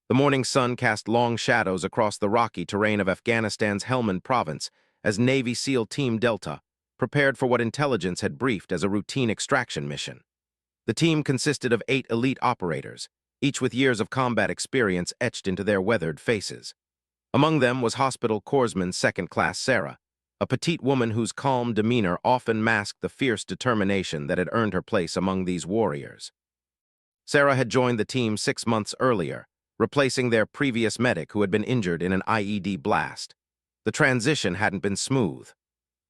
The morning sun cast long shadows across the rocky terrain of Afghanistan's Helmand province as Navy SEAL Team Delta prepared for what intelligence had briefed as a routine extraction mission. The team consisted of 8 elite operators, each with years of combat experience etched into their weathered faces. Among them was Hospital Corpsman second-class Sarah, a petite woman whose calm demeanor often masked the fierce determination that had earned her place among these warriors. Sarah had joined the team 6 months earlier, replacing their previous medic who had been injured in an IED blast. The transition hadn't been smooth.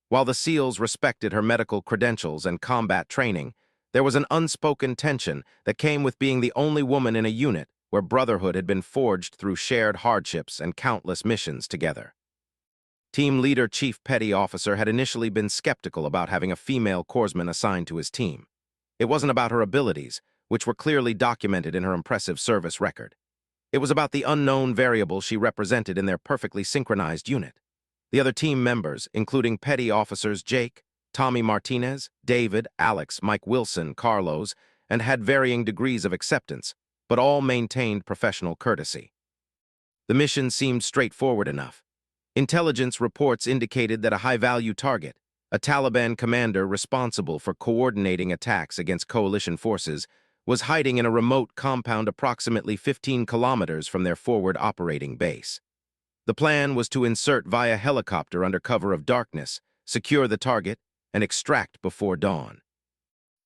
While the SEALs respected her medical credentials and combat training, there was an unspoken tension that came with being the only woman in a unit where brotherhood had been forged through shared hardships and countless missions together. Team leader Chief Petty Officer had initially been skeptical about having a female corpsman assigned to his team. It wasn't about her abilities, which were clearly documented in her impressive service record. It was about the unknown variable she represented in their perfectly synchronized unit. The other team members, including Petty Officers Jake, Tommy Martinez, David, Alex, Mike Wilson, Carlos, and had varying degrees of acceptance, but all maintained professional courtesy. The mission seemed straightforward enough. Intelligence reports indicated that a high-value target, a Taliban commander responsible for coordinating attacks against coalition forces, was hiding in a remote compound approximately 15 kilometers from their forward operating base. The plan was to insert via helicopter under cover of darkness, secure the target, and extract before dawn.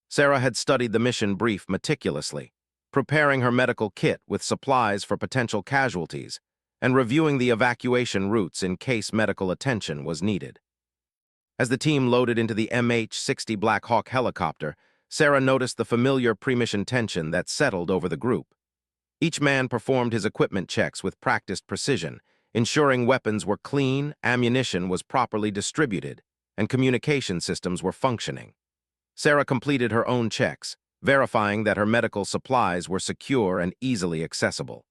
Sarah had studied the mission brief meticulously, preparing her medical kit with supplies for potential casualties and reviewing the evacuation routes in case medical attention was needed. As the team loaded into the MH-60 Black Hawk helicopter, Sarah noticed the familiar pre-mission tension that settled over the group. Each man performed his equipment checks with practiced precision, ensuring weapons were clean, ammunition was properly distributed, and communication systems were functioning. Sarah completed her own checks, verifying that her medical supplies were secure and easily accessible.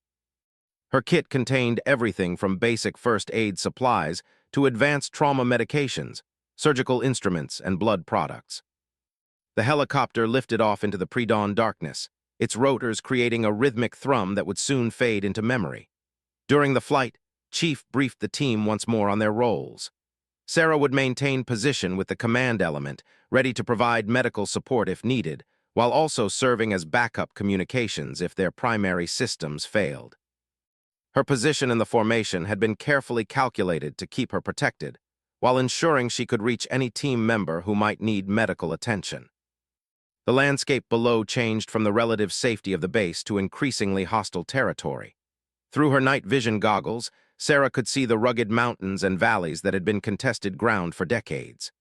Her kit contained everything from basic first aid supplies to advanced trauma medications, surgical instruments, and blood products. The helicopter lifted off into the pre-dawn darkness, its rotors creating a rhythmic thrum that would soon fade into memory. During the flight, Chief briefed the team once more on their roles. Sarah would maintain position with the command element, ready to provide medical support if needed, while also serving as backup communications if their primary systems failed. Her position in the formation had been carefully calculated to keep her protected, while ensuring she could reach any team member who might need medical attention. The landscape below changed from the relative safety of the base to increasingly hostile territory. Through her night vision goggles, Sarah could see the rugged mountains and valleys that had been contested ground for decades.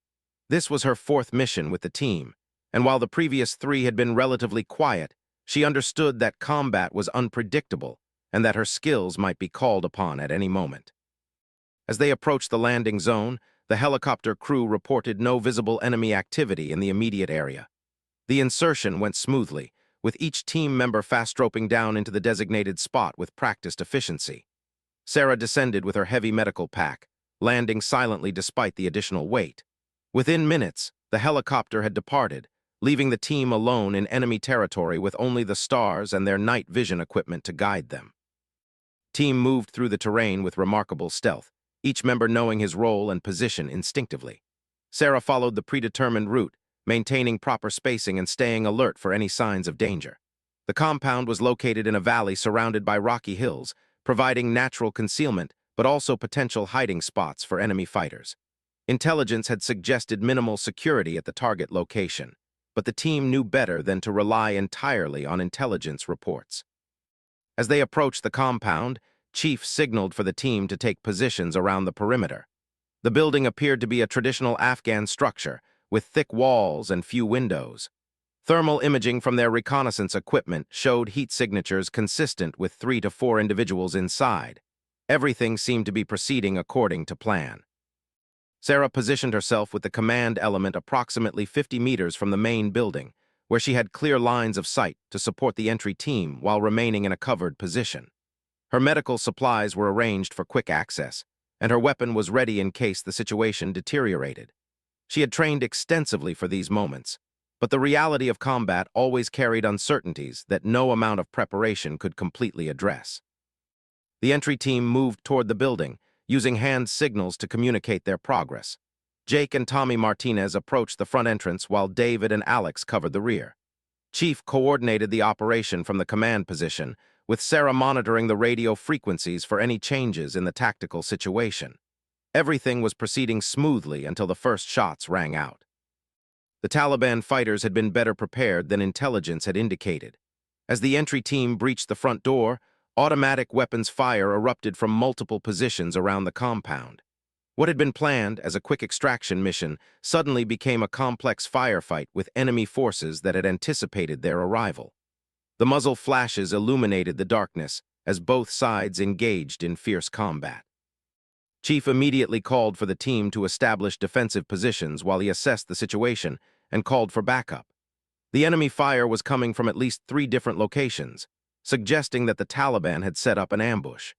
This was her 4th mission with the team, and while the previous 3 had been relatively quiet, she understood that combat was unpredictable and that her skills might be called upon at any moment. As they approached the landing zone, the helicopter crew reported no visible enemy activity in the immediate area. The insertion went smoothly, with each team member fast-roping down into the designated spot with practiced efficiency. Sarah descended with her heavy medical pack, landing silently despite the additional weight. Within minutes, the helicopter had departed, leaving the team alone in enemy territory with only the stars and their night vision equipment to guide them. Team moved through the terrain with remarkable stealth, each member knowing his role and position instinctively. Sarah followed the predetermined route, maintaining proper spacing and staying alert for any signs of danger. The compound was located in a valley surrounded by rocky hills, providing natural concealment but also potential hiding spots for enemy fighters. Intelligence had suggested minimal security at the target location, but the team knew better than to rely entirely on intelligence reports. As they approached the compound, Chief signaled for the team to take positions around the perimeter. The building appeared to be a traditional Afghan structure, with thick walls and few windows. Thermal imaging from their reconnaissance equipment showed heat signatures consistent with 3 to 4 individuals inside. Everything seemed to be proceeding according to plan. Sarah positioned herself with the command element approximately 50 meters from the main building, where she had clear lines of sight to support the entry team while remaining in a covered position. Her medical supplies were arranged for quick access, and her weapon was ready in case the situation deteriorated. She had trained extensively for these moments, but the reality of combat always carried uncertainties that no amount of preparation could completely address. The entry team moved toward the building, using hand signals to communicate their progress. Jake and Tommy Martinez approached the front entrance while David and Alex covered the rear. Chief coordinated the operation from the command position, with Sarah monitoring the radio frequencies for any changes in the tactical situation. Everything was proceeding smoothly until the first shots rang out. The Taliban fighters had been better prepared than intelligence had indicated. As the entry team breached the front door, automatic weapons fire erupted from multiple positions around the compound. What had been planned as a quick extraction mission suddenly became a complex firefight with enemy forces that had anticipated their arrival. The muzzle flashes illuminated the darkness as both sides engaged in fierce combat. Chief immediately called for the team to establish defensive positions while he assessed the situation and called for backup. The enemy fire was coming from at least 3 different locations, suggesting that the Taliban had set up an ambush.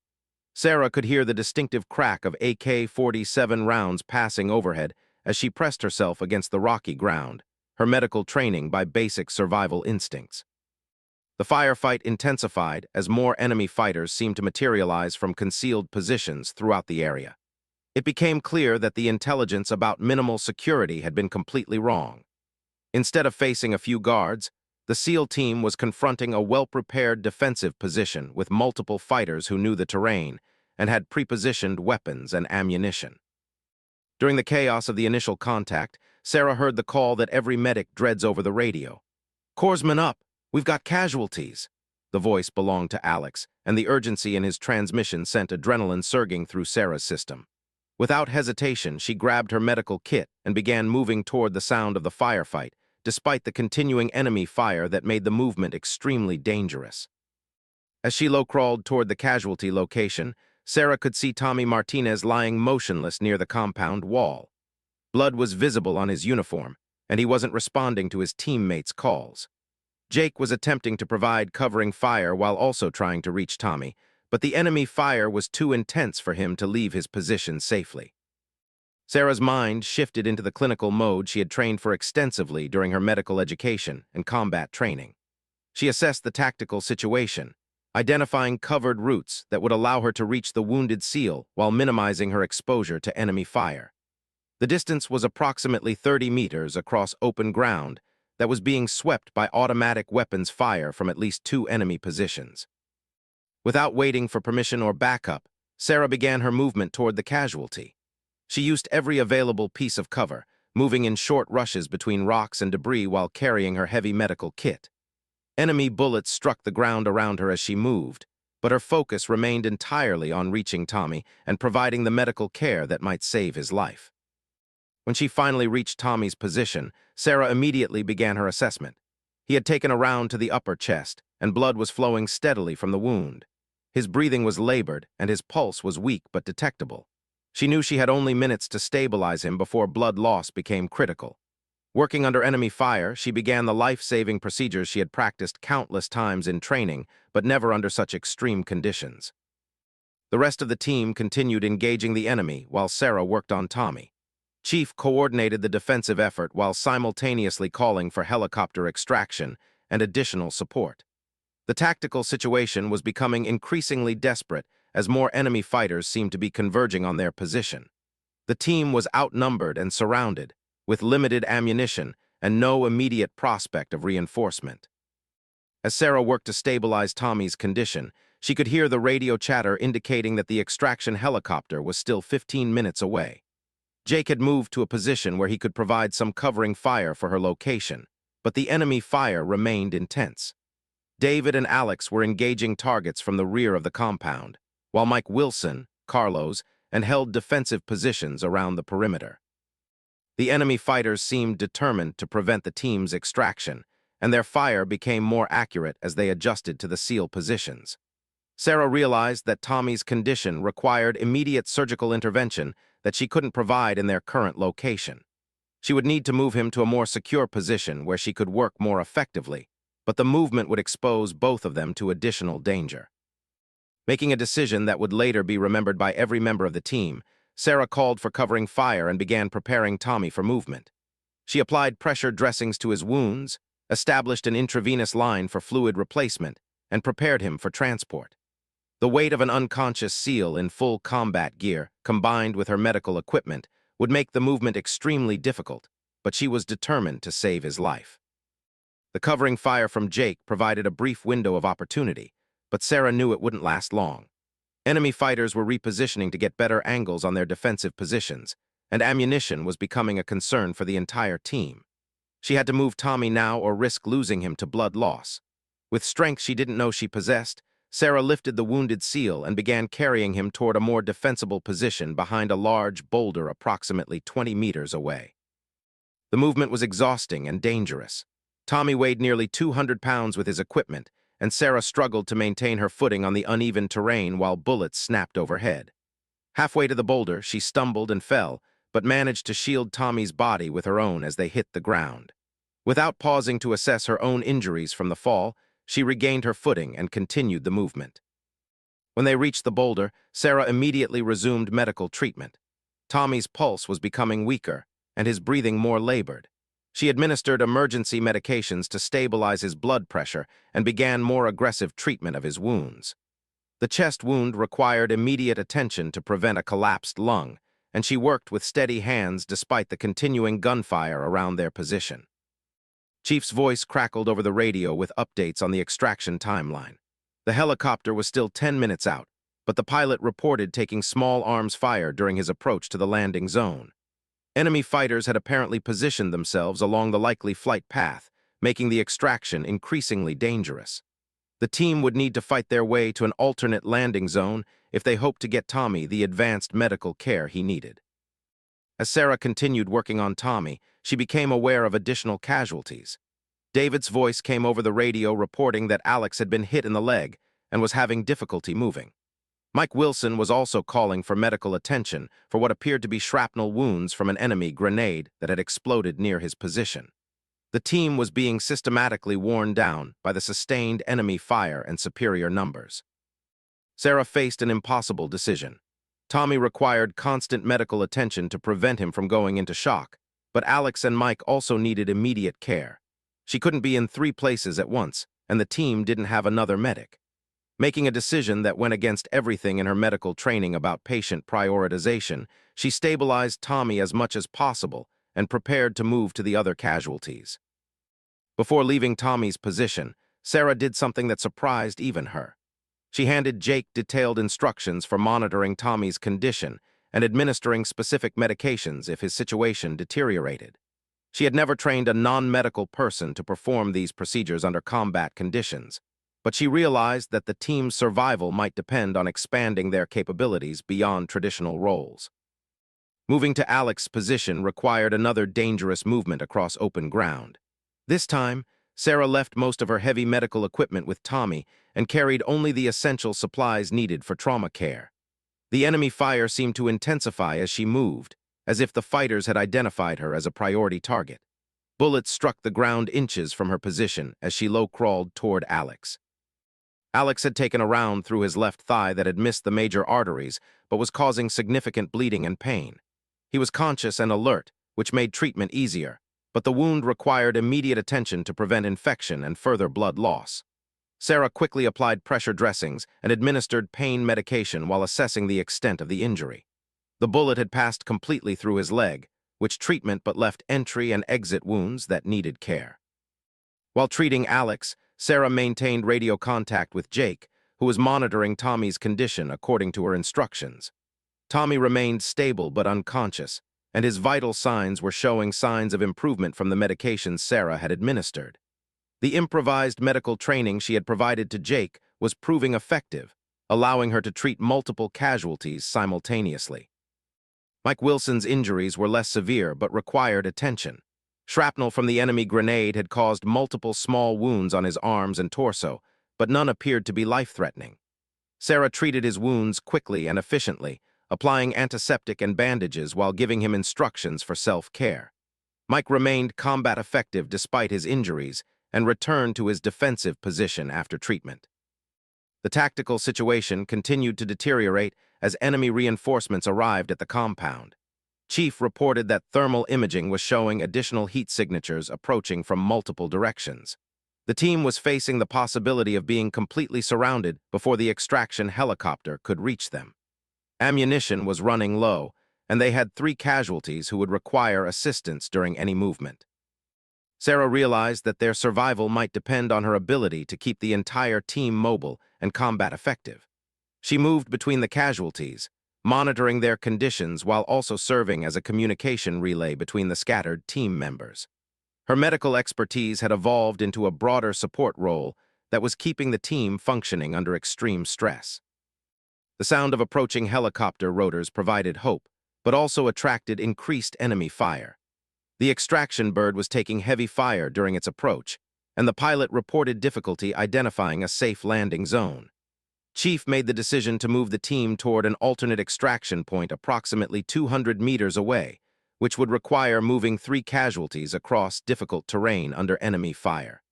Sarah could hear the distinctive crack of AK-47 rounds passing overhead as she pressed herself against the rocky ground, her medical training by basic survival instincts. The firefight intensified as more enemy fighters seemed to materialize from concealed positions throughout the area. It became clear that the intelligence about minimal security had been completely wrong. Instead of facing a few guards, the SEAL team was confronting a well-prepared defensive position with multiple fighters who knew the terrain and had pre-positioned weapons and ammunition. During the chaos of the initial contact, Sarah heard the call that every medic dreads over the radio. "Corpsman up! We've got casualties!" The voice belonged to Alex, and the urgency in his transmission sent adrenaline surging through Sarah's system. Without hesitation, she grabbed her medical kit and began moving toward the sound of the firefight, despite the continuing enemy fire that made the movement extremely dangerous. As she low-crawled toward the casualty location, Sarah could see Tommy Martinez lying motionless near the compound wall. Blood was visible on his uniform, and he wasn't responding to his teammates' calls. Jake was attempting to provide covering fire while also trying to reach Tommy, but the enemy fire was too intense for him to leave his position safely. Sarah's mind shifted into the clinical mode she had trained for extensively during her medical education and combat training. She assessed the tactical situation, identifying covered routes that would allow her to reach the wounded SEAL while minimizing her exposure to enemy fire. The distance was approximately 30 meters across open ground that was being swept by automatic weapons fire from at least 2 enemy positions. Without waiting for permission or backup, Sarah began her movement toward the casualty. She used every available piece of cover, moving in short rushes between rocks and debris while carrying her heavy medical kit. Enemy bullets struck the ground around her as she moved, but her focus remained entirely on reaching Tommy and providing the medical care that might save his life. When she finally reached Tommy's position, Sarah immediately began her assessment. He had taken a round to the upper chest, and blood was flowing steadily from the wound. His breathing was labored, and his pulse was weak but detectable. She knew she had only minutes to stabilize him before blood loss became critical. Working under enemy fire, she began the life-saving procedures she had practiced countless times in training, but never under such extreme conditions. The rest of the team continued engaging the enemy while Sarah worked on Tommy. Chief coordinated the defensive effort while simultaneously calling for helicopter extraction and additional support. The tactical situation was becoming increasingly desperate as more enemy fighters seemed to be converging on their position. The team was outnumbered and surrounded, with limited ammunition and no immediate prospect of reinforcement. As Sarah worked to stabilize Tommy's condition, she could hear the radio chatter indicating that the extraction helicopter was still 15 minutes away. Jake had moved to a position where he could provide some covering fire for her location, but the enemy fire remained intense. David and Alex were engaging targets from the rear of the compound, while Mike Wilson, Carlos, and held defensive positions around the perimeter. The enemy fighters seemed determined to prevent the team's extraction, and their fire became more accurate as they adjusted to the SEAL positions. Sarah realized that Tommy's condition required immediate surgical intervention that she couldn't provide in their current location. She would need to move him to a more secure position where she could work more effectively, but the movement would expose both of them to additional danger. Making a decision that would later be remembered by every member of the team, Sarah called for covering fire and began preparing Tommy for movement. She applied pressure dressings to his wounds, established an intravenous line for fluid replacement, and prepared him for transport. The weight of an unconscious SEAL in full combat gear, combined with her medical equipment, would make the movement extremely difficult, but she was determined to save his life. The covering fire from Jake provided a brief window of opportunity, but Sarah knew it wouldn't last long. Enemy fighters were repositioning to get better angles on their defensive positions, and ammunition was becoming a concern for the entire team. She had to move Tommy now or risk losing him to blood loss. With strength she didn't know she possessed, Sarah lifted the wounded SEAL and began carrying him toward a more defensible position behind a large boulder approximately 20 meters away. The movement was exhausting and dangerous. Tommy weighed nearly 200 pounds with his equipment, and Sarah struggled to maintain her footing on the uneven terrain while bullets snapped overhead. Halfway to the boulder, she stumbled and fell, but managed to shield Tommy's body with her own as they hit the ground. Without pausing to assess her own injuries from the fall, she regained her footing and continued the movement. When they reached the boulder, Sarah immediately resumed medical treatment. Tommy's pulse was becoming weaker, and his breathing more labored. She administered emergency medications to stabilize his blood pressure and began more aggressive treatment of his wounds. The chest wound required immediate attention to prevent a collapsed lung, and she worked with steady hands despite the continuing gunfire around their position. Chief's voice crackled over the radio with updates on the extraction timeline. The helicopter was still 10 minutes out, but the pilot reported taking small arms fire during his approach to the landing zone. Enemy fighters had apparently positioned themselves along the likely flight path, making the extraction increasingly dangerous. The team would need to fight their way to an alternate landing zone if they hoped to get Tommy the advanced medical care he needed. As Sarah continued working on Tommy, she became aware of additional casualties. David's voice came over the radio reporting that Alex had been hit in the leg and was having difficulty moving. Mike Wilson was also calling for medical attention for what appeared to be shrapnel wounds from an enemy grenade that had exploded near his position. The team was being systematically worn down by the sustained enemy fire and superior numbers. Sarah faced an impossible decision. Tommy required constant medical attention to prevent him from going into shock, but Alex and Mike also needed immediate care. She couldn't be in 3 places at once, and the team didn't have another medic. Making a decision that went against everything in her medical training about patient prioritization, she stabilized Tommy as much as possible and prepared to move to the other casualties. Before leaving Tommy's position, Sarah did something that surprised even her. She handed Jake detailed instructions for monitoring Tommy's condition and administering specific medications if his situation deteriorated. She had never trained a non-medical person to perform these procedures under combat conditions, but she realized that the team's survival might depend on expanding their capabilities beyond traditional roles. Moving to Alex's position required another dangerous movement across open ground. This time, Sarah left most of her heavy medical equipment with Tommy and carried only the essential supplies needed for trauma care. The enemy fire seemed to intensify as she moved, as if the fighters had identified her as a priority target. Bullets struck the ground inches from her position as she low-crawled toward Alex. Alex had taken a round through his left thigh that had missed the major arteries, but was causing significant bleeding and pain. He was conscious and alert, which made treatment easier, but the wound required immediate attention to prevent infection and further blood loss. Sarah quickly applied pressure dressings and administered pain medication while assessing the extent of the injury. The bullet had passed completely through his leg, which treatment but left entry and exit wounds that needed care. While treating Alex, Sarah maintained radio contact with Jake, who was monitoring Tommy's condition according to her instructions. Tommy remained stable but unconscious, and his vital signs were showing signs of improvement from the medications Sarah had administered. The improvised medical training she had provided to Jake was proving effective, allowing her to treat multiple casualties simultaneously. Mike Wilson's injuries were less severe but required attention. Shrapnel from the enemy grenade had caused multiple small wounds on his arms and torso, but none appeared to be life-threatening. Sarah treated his wounds quickly and efficiently, applying antiseptic and bandages while giving him instructions for self-care. Mike remained combat effective despite his injuries and returned to his defensive position after treatment. The tactical situation continued to deteriorate as enemy reinforcements arrived at the compound. Chief reported that thermal imaging was showing additional heat signatures approaching from multiple directions. The team was facing the possibility of being completely surrounded before the extraction helicopter could reach them. Ammunition was running low, and they had 3 casualties who would require assistance during any movement. Sarah realized that their survival might depend on her ability to keep the entire team mobile and combat effective. She moved between the casualties, monitoring their conditions while also serving as a communication relay between the scattered team members. Her medical expertise had evolved into a broader support role that was keeping the team functioning under extreme stress. The sound of approaching helicopter rotors provided hope, but also attracted increased enemy fire. The extraction bird was taking heavy fire during its approach, and the pilot reported difficulty identifying a safe landing zone. Chief made the decision to move the team toward an alternate extraction point approximately 200 meters away, which would require moving 3 casualties across difficult terrain under enemy fire.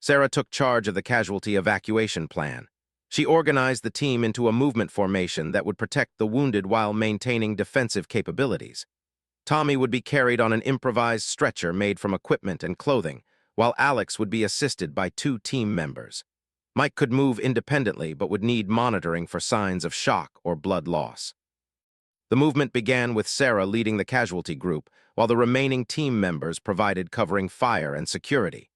Sarah took charge of the casualty evacuation plan. She organized the team into a movement formation that would protect the wounded while maintaining defensive capabilities. Tommy would be carried on an improvised stretcher made from equipment and clothing, while Alex would be assisted by 2 team members. Mike could move independently but would need monitoring for signs of shock or blood loss. The movement began with Sarah leading the casualty group, while the remaining team members provided covering fire and security.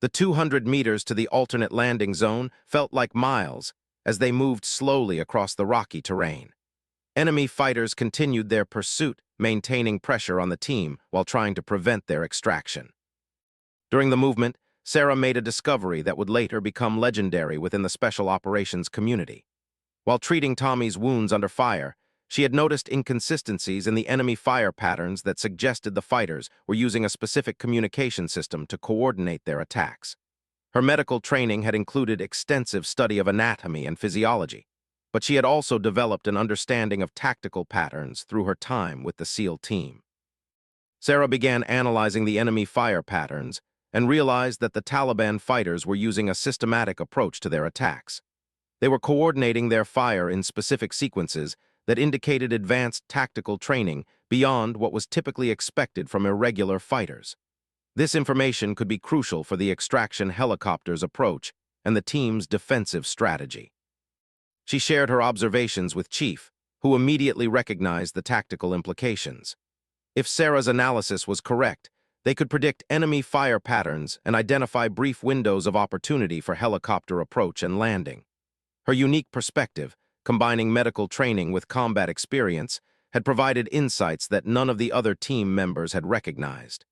The 200 meters to the alternate landing zone felt like miles as they moved slowly across the rocky terrain. Enemy fighters continued their pursuit, maintaining pressure on the team while trying to prevent their extraction. During the movement, Sarah made a discovery that would later become legendary within the special operations community. While treating Tommy's wounds under fire, she had noticed inconsistencies in the enemy fire patterns that suggested the fighters were using a specific communication system to coordinate their attacks. Her medical training had included extensive study of anatomy and physiology, but she had also developed an understanding of tactical patterns through her time with the SEAL team. Sarah began analyzing the enemy fire patterns and realized that the Taliban fighters were using a systematic approach to their attacks. They were coordinating their fire in specific sequences that indicated advanced tactical training beyond what was typically expected from irregular fighters. This information could be crucial for the extraction helicopter's approach and the team's defensive strategy. She shared her observations with Chief, who immediately recognized the tactical implications. If Sarah's analysis was correct, they could predict enemy fire patterns and identify brief windows of opportunity for helicopter approach and landing. Her unique perspective, combining medical training with combat experience, had provided insights that none of the other team members had recognized.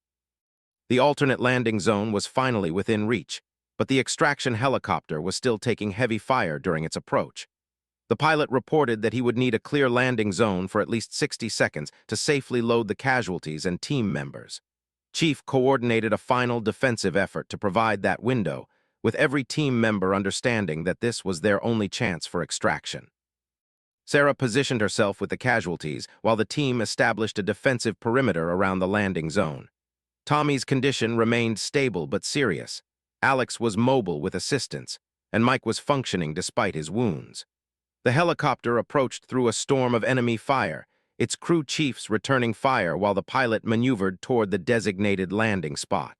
The alternate landing zone was finally within reach, but the extraction helicopter was still taking heavy fire during its approach. The pilot reported that he would need a clear landing zone for at least 60 seconds to safely load the casualties and team members. Chief coordinated a final defensive effort to provide that window, with every team member understanding that this was their only chance for extraction. Sarah positioned herself with the casualties while the team established a defensive perimeter around the landing zone. Tommy's condition remained stable but serious. Alex was mobile with assistance, and Mike was functioning despite his wounds. The helicopter approached through a storm of enemy fire, its crew chiefs returning fire while the pilot maneuvered toward the designated landing spot.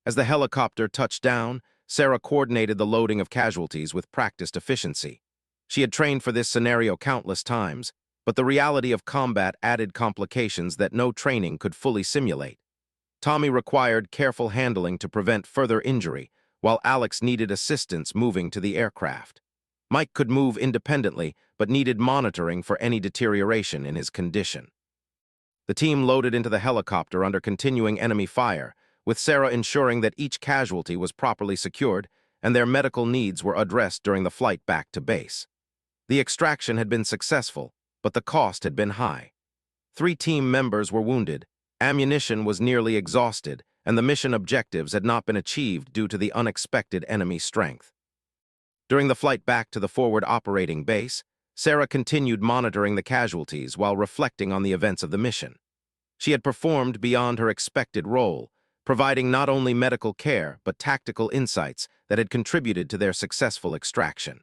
As the helicopter touched down, Sarah coordinated the loading of casualties with practiced efficiency. She had trained for this scenario countless times, but the reality of combat added complications that no training could fully simulate. Tommy required careful handling to prevent further injury, while Alex needed assistance moving to the aircraft. Mike could move independently, but needed monitoring for any deterioration in his condition. The team loaded into the helicopter under continuing enemy fire, with Sarah ensuring that each casualty was properly secured and their medical needs were addressed during the flight back to base. The extraction had been successful, but the cost had been high. 3 team members were wounded, ammunition was nearly exhausted, and the mission objectives had not been achieved due to the unexpected enemy strength. During the flight back to the forward operating base, Sarah continued monitoring the casualties while reflecting on the events of the mission. She had performed beyond her expected role, providing not only medical care but tactical insights that had contributed to their successful extraction.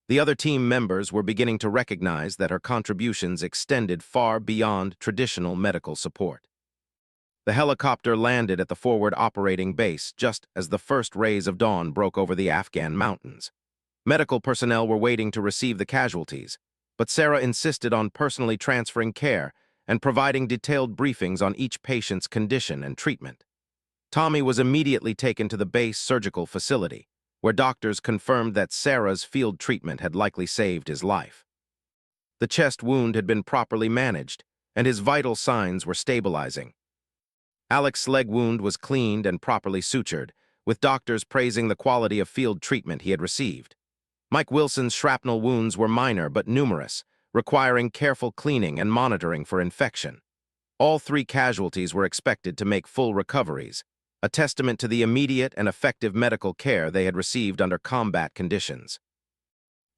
The other team members were beginning to recognize that her contributions extended far beyond traditional medical support. The helicopter landed at the forward operating base just as the first rays of dawn broke over the Afghan mountains. Medical personnel were waiting to receive the casualties, but Sarah insisted on personally transferring care and providing detailed briefings on each patient's condition and treatment. Tommy was immediately taken to the base surgical facility, where doctors confirmed that Sarah's field treatment had likely saved his life. The chest wound had been properly managed, and his vital signs were stabilizing. Alex's leg wound was cleaned and properly sutured, with doctors praising the quality of field treatment he had received. Mike Wilson's shrapnel wounds were minor but numerous, requiring careful cleaning and monitoring for infection. All three casualties were expected to make full recoveries, a testament to the immediate and effective medical care they had received under combat conditions.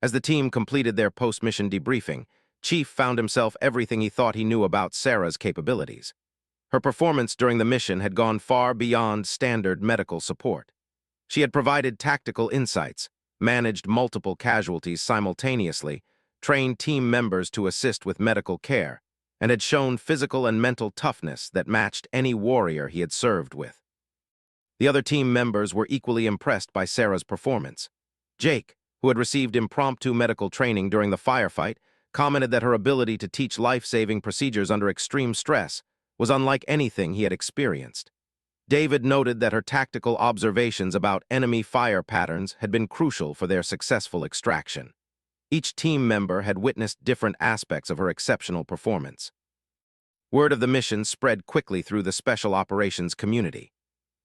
As the team completed their post-mission debriefing, Chief found himself everything he thought he knew about Sarah's capabilities. Her performance during the mission had gone far beyond standard medical support. She had provided tactical insights, managed multiple casualties simultaneously, trained team members to assist with medical care, and had shown physical and mental toughness that matched any warrior he had served with. The other team members were equally impressed by Sarah's performance. Jake, who had received impromptu medical training during the firefight, commented that her ability to teach life-saving procedures under extreme stress was unlike anything he had experienced. David noted that her tactical observations about enemy fire patterns had been crucial for their successful extraction. Each team member had witnessed different aspects of her exceptional performance. Word of the mission spread quickly through the Special Operations community.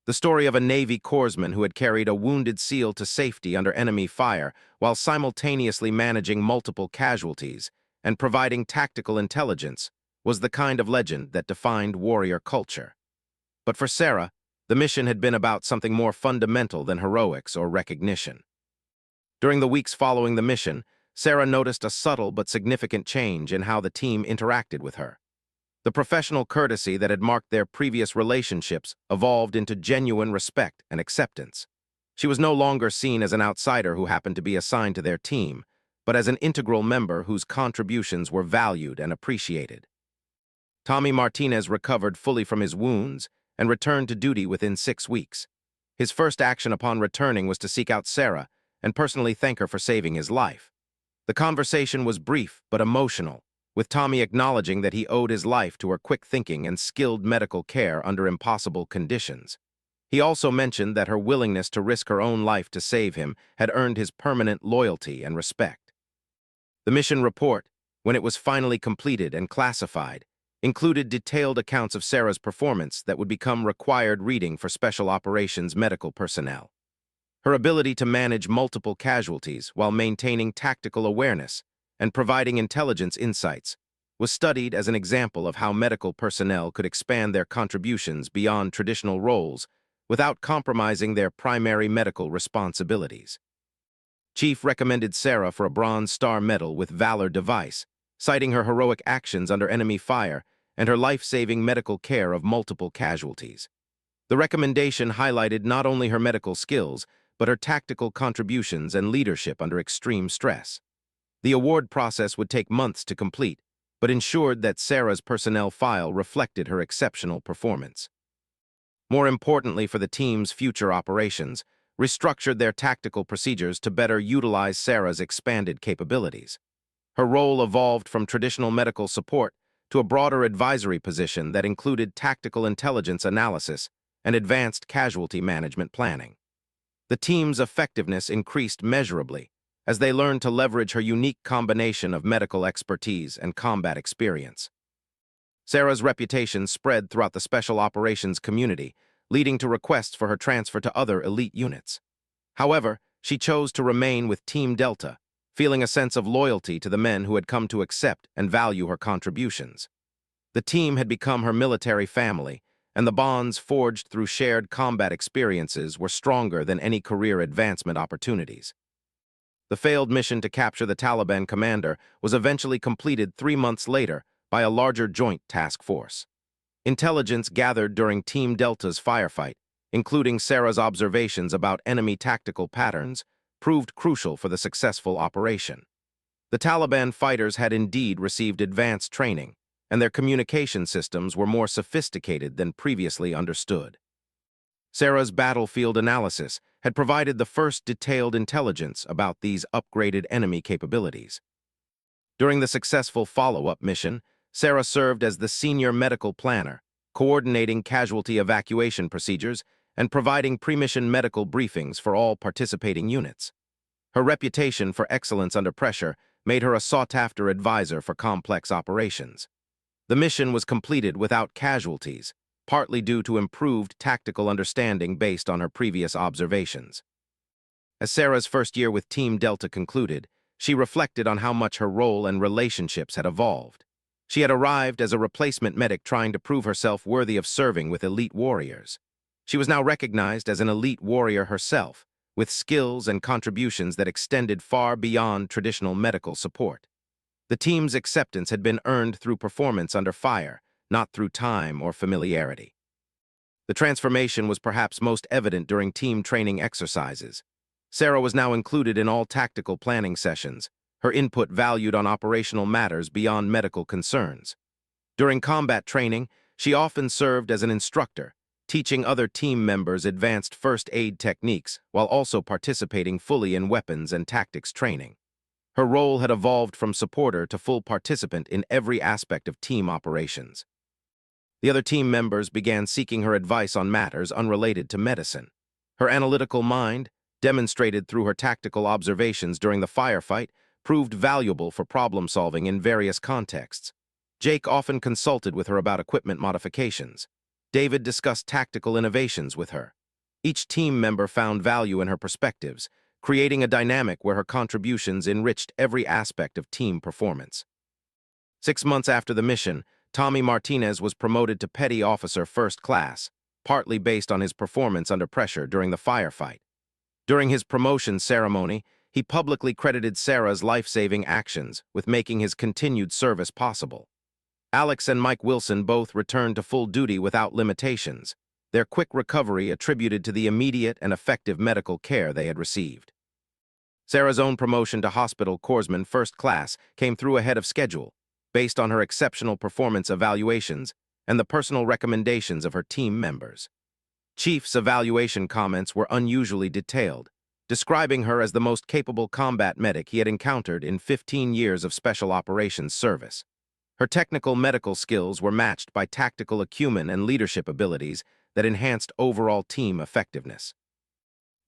The story of a Navy corpsman who had carried a wounded SEAL to safety under enemy fire while simultaneously managing multiple casualties and providing tactical intelligence was the kind of legend that defined warrior culture. But for Sarah, the mission had been about something more fundamental than heroics or recognition. During the weeks following the mission, Sarah noticed a subtle but significant change in how the team interacted with her. The professional courtesy that had marked their previous relationships evolved into genuine respect and acceptance. She was no longer seen as an outsider who happened to be assigned to their team, but as an integral member whose contributions were valued and appreciated. Tommy Martinez recovered fully from his wounds and returned to duty within 6 weeks. His first action upon returning was to seek out Sarah and personally thank her for saving his life. The conversation was brief but emotional, with Tommy acknowledging that he owed his life to her quick thinking and skilled medical care under impossible conditions. He also mentioned that her willingness to risk her own life to save him had earned his permanent loyalty and respect. The mission report, when it was finally completed and classified, included detailed accounts of Sarah's performance that would become required reading for Special Operations medical personnel. Her ability to manage multiple casualties while maintaining tactical awareness and providing intelligence insights was studied as an example of how medical personnel could expand their contributions beyond traditional roles without compromising their primary medical responsibilities. Chief recommended Sarah for a Bronze Star Medal with Valor Device, citing her heroic actions under enemy fire and her life-saving medical care of multiple casualties. The recommendation highlighted not only her medical skills, but her tactical contributions and leadership under extreme stress. The award process would take months to complete, but ensured that Sarah's personnel file reflected her exceptional performance. More importantly for the team's future operations, restructured their tactical procedures to better utilize Sarah's expanded capabilities. Her role evolved from traditional medical support to a broader advisory position that included tactical intelligence analysis and advanced casualty management planning. The team's effectiveness increased measurably as they learned to leverage her unique combination of medical expertise and combat experience. Sarah's reputation spread throughout the Special Operations community, leading to requests for her transfer to other elite units. However, she chose to remain with Team Delta, feeling a sense of loyalty to the men who had come to accept and value her contributions. The team had become her military family, and the bonds forged through shared combat experiences were stronger than any career advancement opportunities. The failed mission to capture the Taliban commander was eventually completed 3 months later by a larger joint task force. Intelligence gathered during Team Delta's firefight, including Sarah's observations about enemy tactical patterns, proved crucial for the successful operation. The Taliban fighters had indeed received advanced training, and their communication systems were more sophisticated than previously understood. Sarah's battlefield analysis had provided the first detailed intelligence about these upgraded enemy capabilities. During the successful follow-up mission, Sarah served as the senior medical planner, coordinating casualty evacuation procedures and providing pre-mission medical briefings for all participating units. Her reputation for excellence under pressure made her a sought-after advisor for complex operations. The mission was completed without casualties, partly due to improved tactical understanding based on her previous observations. As Sarah's first year with Team Delta concluded, she reflected on how much her role and relationships had evolved. She had arrived as a replacement medic trying to prove herself worthy of serving with elite warriors. She was now recognized as an elite warrior herself, with skills and contributions that extended far beyond traditional medical support. The team's acceptance had been earned through performance under fire, not through time or familiarity. The transformation was perhaps most evident during team training exercises. Sarah was now included in all tactical planning sessions, her input valued on operational matters beyond medical concerns. During combat training, she often served as an instructor, teaching other team members advanced first aid techniques while also participating fully in weapons and tactics training. Her role had evolved from supporter to full participant in every aspect of team operations. The other team members began seeking her advice on matters unrelated to medicine. Her analytical mind, demonstrated through her tactical observations during the firefight, proved valuable for problem-solving in various contexts. Jake often consulted with her about equipment modifications. David discussed tactical innovations with her. Each team member found value in her perspectives, creating a dynamic where her contributions enriched every aspect of team performance. 6 months after the mission, Tommy Martinez was promoted to Petty Officer First Class, partly based on his performance under pressure during the firefight. During his promotion ceremony, he publicly credited Sarah's life-saving actions with making his continued service possible. Alex and Mike Wilson both returned to full duty without limitations, their quick recovery attributed to the immediate and effective medical care they had received. Sarah's own promotion to Hospital Corpsman First Class came through ahead of schedule, based on her exceptional performance evaluations and the personal recommendations of her team members. Chief's evaluation comments were unusually detailed, describing her as the most capable combat medic he had encountered in 15 years of special operations service. Her technical medical skills were matched by tactical acumen and leadership abilities that enhanced overall team effectiveness.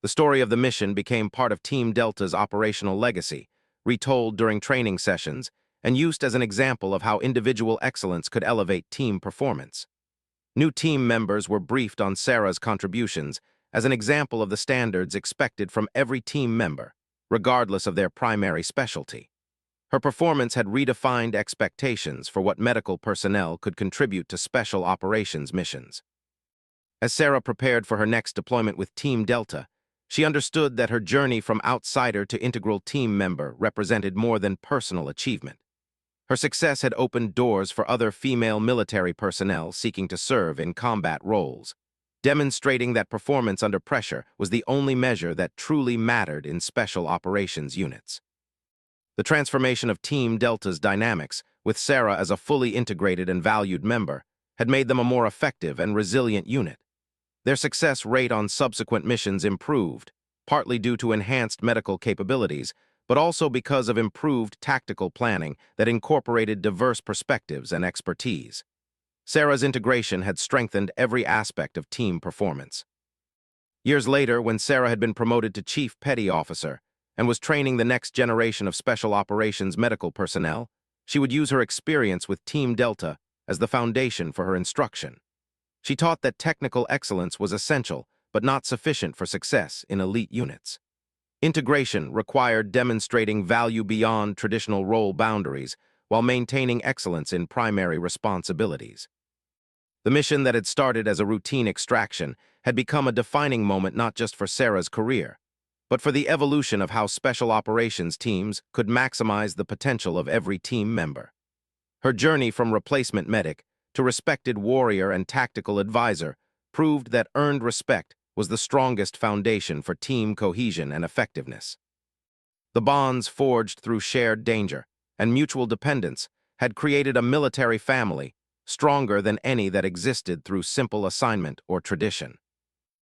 The story of the mission became part of Team Delta's operational legacy, retold during training sessions, and used as an example of how individual excellence could elevate team performance. New team members were briefed on Sarah's contributions as an example of the standards expected from every team member, regardless of their primary specialty. Her performance had redefined expectations for what medical personnel could contribute to special operations missions. As Sarah prepared for her next deployment with Team Delta, she understood that her journey from outsider to integral team member represented more than personal achievement. Her success had opened doors for other female military personnel seeking to serve in combat roles, demonstrating that performance under pressure was the only measure that truly mattered in special operations units. The transformation of Team Delta's dynamics, with Sarah as a fully integrated and valued member, had made them a more effective and resilient unit. Their success rate on subsequent missions improved, partly due to enhanced medical capabilities, but also because of improved tactical planning that incorporated diverse perspectives and expertise. Sarah's integration had strengthened every aspect of team performance. Years later, when Sarah had been promoted to Chief Petty Officer and was training the next generation of special operations medical personnel, she would use her experience with Team Delta as the foundation for her instruction. She taught that technical excellence was essential, but not sufficient for success in elite units. Integration required demonstrating value beyond traditional role boundaries while maintaining excellence in primary responsibilities. The mission that had started as a routine extraction had become a defining moment not just for Sarah's career, but for the evolution of how special operations teams could maximize the potential of every team member. Her journey from replacement medic to respected warrior and tactical advisor proved that earned respect was the strongest foundation for team cohesion and effectiveness. The bonds forged through shared danger and mutual dependence had created a military family, stronger than any that existed through simple assignment or tradition.